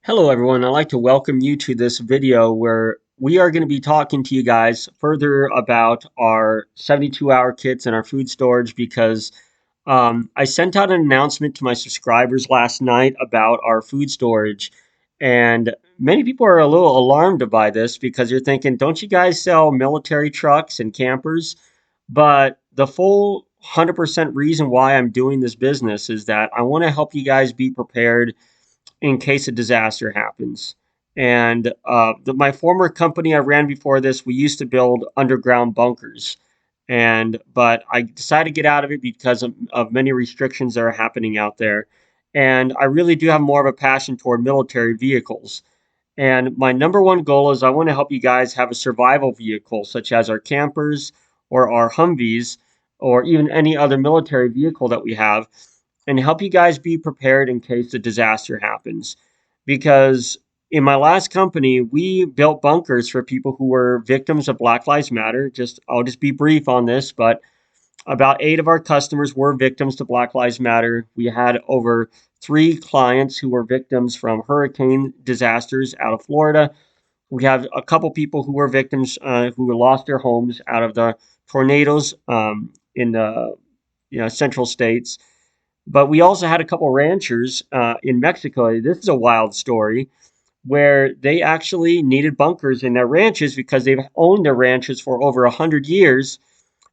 Hello everyone, I'd like to welcome you to this video where we are going to be talking to you guys further about our 72-hour kits and our food storage because I sent out an announcement to my subscribers last night about our food storage, and many people are a little alarmed by this because you're thinking, don't you guys sell military trucks and campers? But the full 100% reason why I'm doing this business is that I want to help you guys be prepared in case a disaster happens. And my former company I ran before this, we used to build underground bunkers, but I decided to get out of it because of many restrictions that are happening out there. And I really do have more of a passion toward military vehicles. And my number one goal is I want to help you guys have a survival vehicle, such as our campers or our Humvees, or even any other military vehicle that we have, and help you guys be prepared in case a disaster happens. Because in my last company, we built bunkers for people who were victims of Black Lives Matter. I'll just be brief on this, but about 8 of our customers were victims to Black Lives Matter. We had over 3 clients who were victims from hurricane disasters out of Florida. We have a couple people who were victims who lost their homes out of the tornadoes in the central states. But we also had a couple ranchers in Mexico. This is a wild story where they actually needed bunkers in their ranches because they've owned their ranches for over 100 years,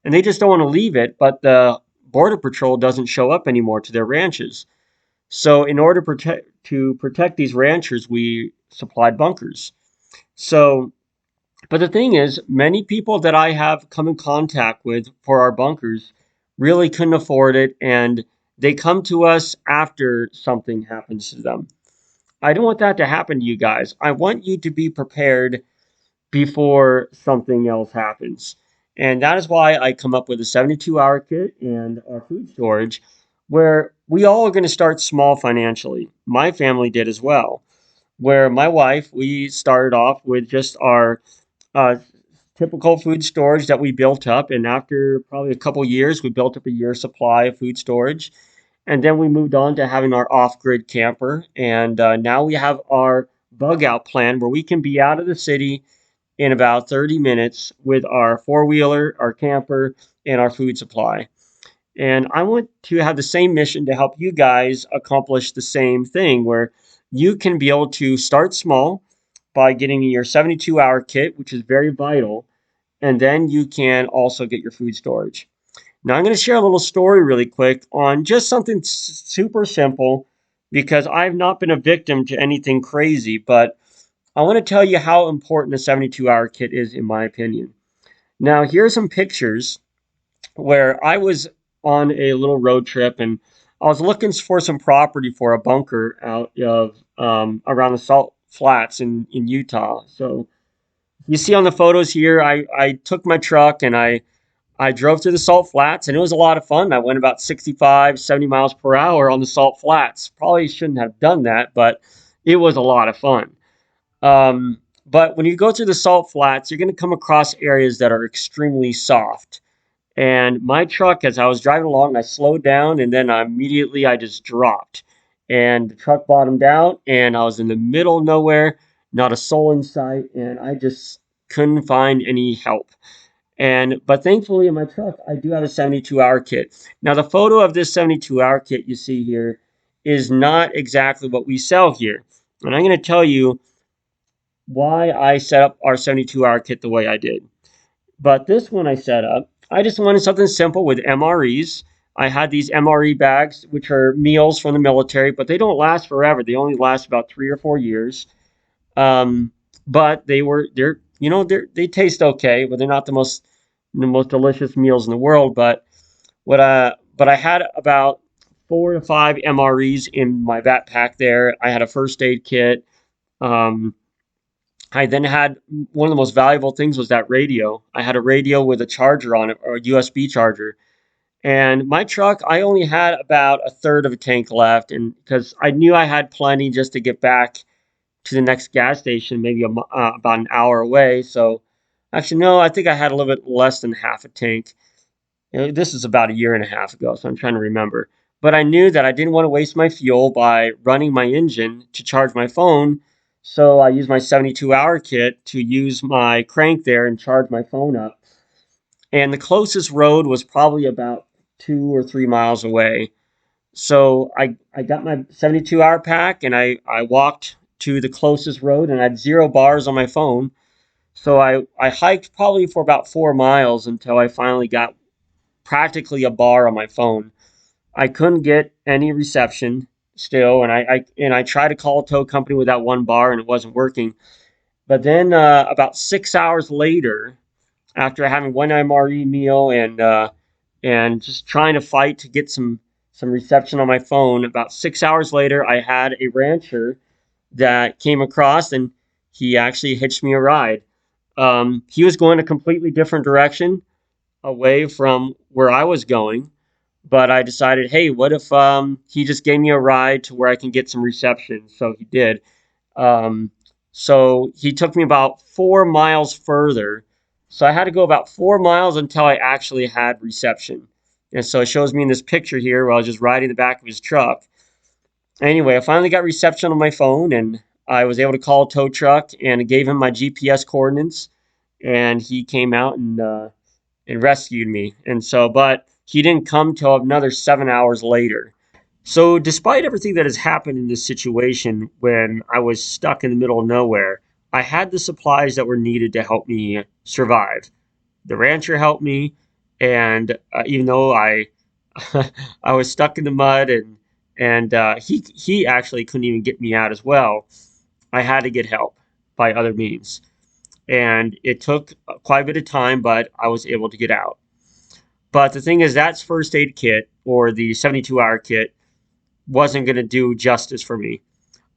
and they just don't want to leave it. But the Border Patrol doesn't show up anymore to their ranches. So in order to protect these ranchers, we supplied bunkers. So, but the thing is, many people that I have come in contact with for our bunkers really couldn't afford it, and they come to us after something happens to them. I don't want that to happen to you guys. I want you to be prepared before something else happens. And that is why I come up with a 72-hour kit and our food storage, where we all are going to start small financially. My family did as well, where my wife, we started off with just our uh, typical food storage that we built up. And after probably a couple years, we built up a year's supply of food storage. And then we moved on to having our off grid camper. And now we have our bug out plan where we can be out of the city in about 30 minutes with our four wheeler, our camper, and our food supply. And I want to have the same mission to help you guys accomplish the same thing where you can be able to start small by getting your 72-hour kit, which is very vital, and then you can also get your food storage. Now, I'm going to share a little story really quick on just something super simple because I've not been a victim to anything crazy, but I want to tell you how important a 72-hour kit is, in my opinion. Now, here are some pictures where I was on a little road trip and I was looking for some property for a bunker out of around the Salt Flats in Utah. So you see on the photos here, I took my truck and I drove through the Salt Flats, and it was a lot of fun. I went about 65, 70 miles per hour on the Salt Flats. Probably shouldn't have done that, but it was a lot of fun. But when you go through the Salt Flats, you're going to come across areas that are extremely soft. And my truck, as I was driving along, I slowed down, and then I just dropped. And the truck bottomed out, and I was in the middle of nowhere, not a soul in sight, and I just couldn't find any help. But thankfully in my truck, I do have a 72-hour kit. Now the photo of this 72-hour kit you see here is not exactly what we sell here. And I'm going to tell you why I set up our 72-hour kit the way I did. But this one I set up, I just wanted something simple with MREs. I had these MRE bags, which are meals from the military, but they don't last forever. They only last about 3 or 4 years. Um, but they taste okay, but they're not the most delicious meals in the world. But I had about 4 to 5 MREs in my backpack there. I had a first aid kit. Um, I then had one of the most valuable things was that radio. I had a radio with a charger on it, or a USB charger. And my truck, I only had about a third of a tank left, and because I knew I had plenty just to get back to the next gas station, maybe about an hour away. So, actually, no, I think I had a little bit less than half a tank. This is about a year and a half ago, so I'm trying to remember. But I knew that I didn't want to waste my fuel by running my engine to charge my phone. So I used my 72-hour kit to use my crank there and charge my phone up. And the closest road was probably about 2 or 3 miles away. So I got my 72-hour pack and I walked to the closest road and I had 0 bars on my phone. So I hiked probably for about 4 miles until I finally got practically a bar on my phone. I couldn't get any reception still, and I tried to call a tow company with that 1 bar and it wasn't working. But then about 6 hours later, after having one MRE meal and just trying to fight to get some reception on my phone, about 6 hours later, I had a rancher that came across and he actually hitched me a ride. He was going a completely different direction away from where I was going, but I decided, hey, what if he just gave me a ride to where I can get some reception? So he did. Um, so he took me about 4 miles further. So I had to go about 4 miles until I actually had reception. And so it shows me in this picture here where I was just riding the back of his truck. Anyway, I finally got reception on my phone and I was able to call a tow truck and gave him my GPS coordinates. And he came out and rescued me. And so, but he didn't come till another 7 hours later. So, despite everything that has happened in this situation when I was stuck in the middle of nowhere, I had the supplies that were needed to help me survive. The rancher helped me, and even though I I was stuck in the mud and he actually couldn't even get me out as well, I had to get help by other means, and it took quite a bit of time, but I was able to get out. But the thing is, that's first aid kit or the 72-hour kit wasn't going to do justice for me.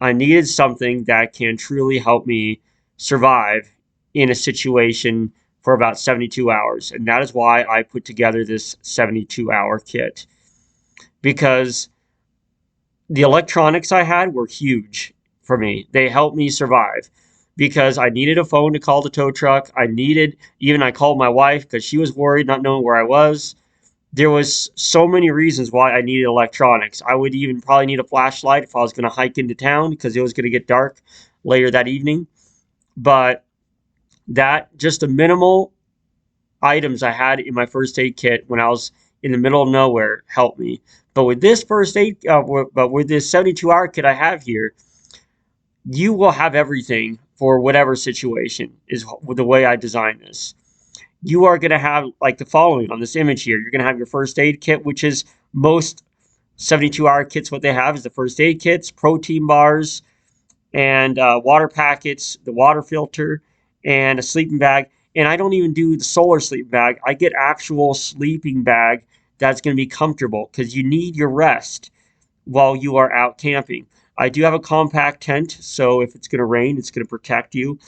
I needed something that can truly help me survive in a situation for about 72 hours. And that is why I put together this 72-hour kit, because the electronics I had were huge for me. They helped me survive because I needed a phone to call the tow truck. I called my wife because she was worried not knowing where I was. There was so many reasons why I needed electronics. I would even probably need a flashlight if I was going to hike into town because it was going to get dark later that evening. But that just the minimal items I had in my first aid kit when I was in the middle of nowhere helped me. But with this but with this 72-hour kit I have here, you will have everything for whatever situation is the way I designed this. You are going to have like the following on this image here. You're going to have your first aid kit, which is most 72-hour kits. What they have is the first aid kits, protein bars, and water packets, the water filter, and a sleeping bag. And I don't even do the solar sleeping bag. I get actual sleeping bag that's going to be comfortable because you need your rest while you are out camping. I do have a compact tent, so if it's going to rain, it's going to protect you.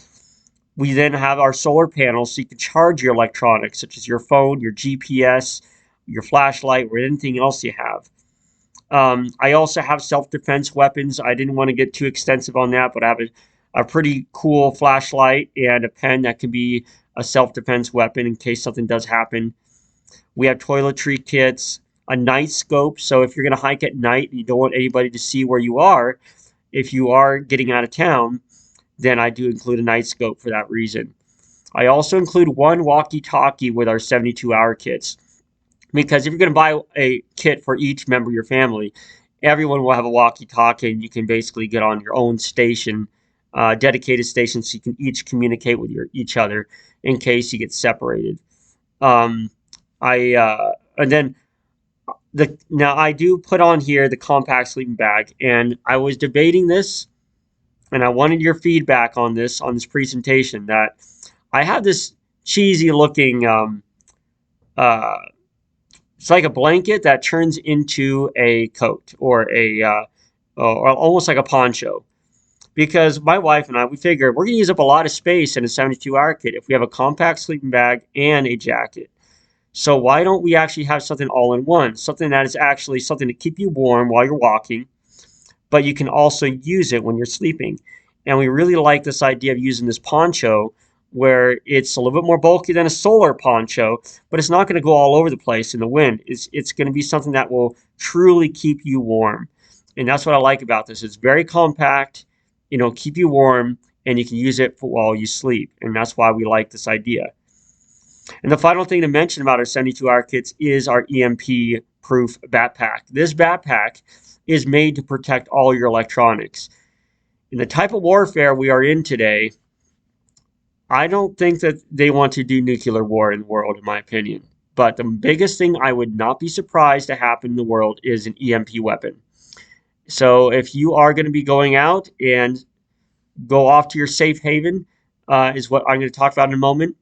We then have our solar panels so you can charge your electronics, such as your phone, your GPS, your flashlight, or anything else you have. I also have self-defense weapons. I didn't want to get too extensive on that, but I have a pretty cool flashlight and a pen that can be a self-defense weapon in case something does happen. We have toiletry kits, a night scope. So if you're going to hike at night and you don't want anybody to see where you are, if you are getting out of town, then I do include a night scope for that reason. I also include one walkie-talkie with our 72-hour kits, because if you're going to buy a kit for each member of your family, everyone will have a walkie-talkie, and you can basically get on your own station, dedicated station, so you can each communicate with each other in case you get separated. Um, and then now I do put on here the compact sleeping bag, and I was debating this, and I wanted your feedback on this presentation. That I have this cheesy looking uh, it's like a blanket that turns into a coat or almost like a poncho. Because my wife and I, we figure we're going to use up a lot of space in a 72-hour kit if we have a compact sleeping bag and a jacket. So why don't we actually have something all in one? Something that is actually something to keep you warm while you're walking, but you can also use it when you're sleeping. And we really like this idea of using this poncho where it's a little bit more bulky than a solar poncho, but it's not going to go all over the place in the wind. It's going to be something that will truly keep you warm. And that's what I like about this. It's very compact, keep you warm, and you can use it for while you sleep. And that's why we like this idea. And the final thing to mention about our 72-hour kits is our EMP proof backpack. This backpack is made to protect all your electronics. In the type of warfare we are in today, I don't think that they want to do nuclear war in the world, in my opinion. But the biggest thing I would not be surprised to happen in the world is an EMP weapon. So if you are going to be going out and go off to your safe haven, is what I'm going to talk about in a moment,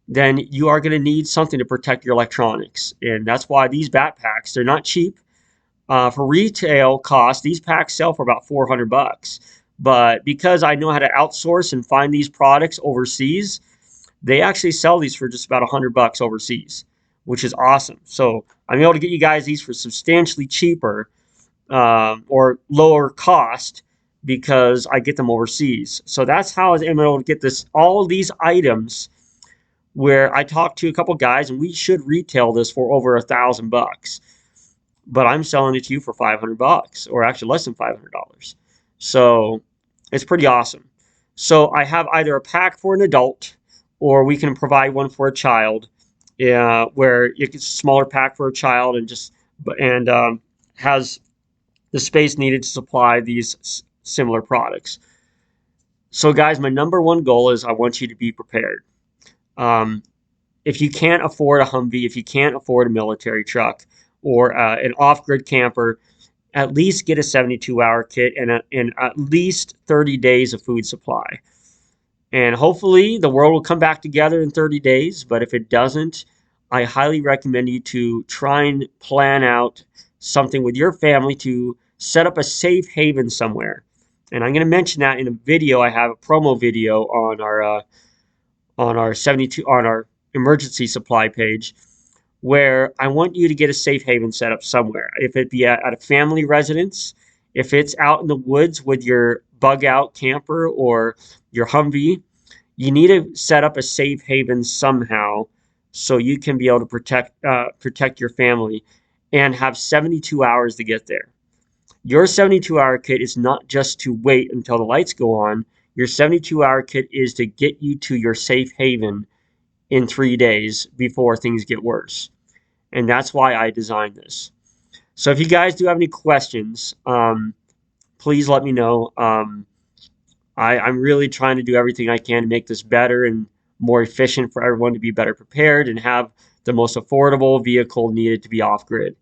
then you are going to need something to protect your electronics. And that's why these backpacks, they're not cheap. For retail cost, these packs sell for about $400. But because I know how to outsource and find these products overseas, they actually sell these for just about $100 overseas, which is awesome. So I'm able to get you guys these for substantially cheaper or lower cost because I get them overseas. So that's how I'm able to get all of these items where I talked to a couple guys and we should retail this for over $1,000, but I'm selling it to you for $500 or actually less than $500. So it's pretty awesome. So I have either a pack for an adult or we can provide one for a child, where it's a smaller pack for a child and has the space needed to supply these similar products. So guys, my number one goal is I want you to be prepared. Um, if you can't afford a Humvee, if you can't afford a military truck or an off-grid camper, at least get a 72-hour kit and at least 30 days of food supply. And hopefully the world will come back together in 30 days. But if it doesn't, I highly recommend you to try and plan out something with your family to set up a safe haven somewhere. And I'm going to mention that in a video. I have a promo video on our emergency supply page, where I want you to get a safe haven set up somewhere. If it be at a family residence, if it's out in the woods with your bug out camper or your Humvee, you need to set up a safe haven somehow so you can be able to protect your family and have 72 hours to get there. Your 72-hour kit is not just to wait until the lights go on. Your 72-hour kit is to get you to your safe haven in 3 days before things get worse. And that's why I designed this. So if you guys do have any questions, please let me know. I'm really trying to do everything I can to make this better and more efficient for everyone to be better prepared and have the most affordable vehicle needed to be off-grid.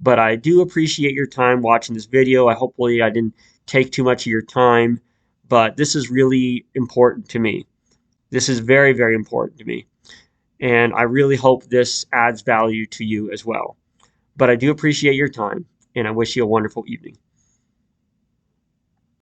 But I do appreciate your time watching this video. Hopefully I didn't take too much of your time, but this is really important to me. This is very, very important to me. And I really hope this adds value to you as well. But I do appreciate your time, and I wish you a wonderful evening.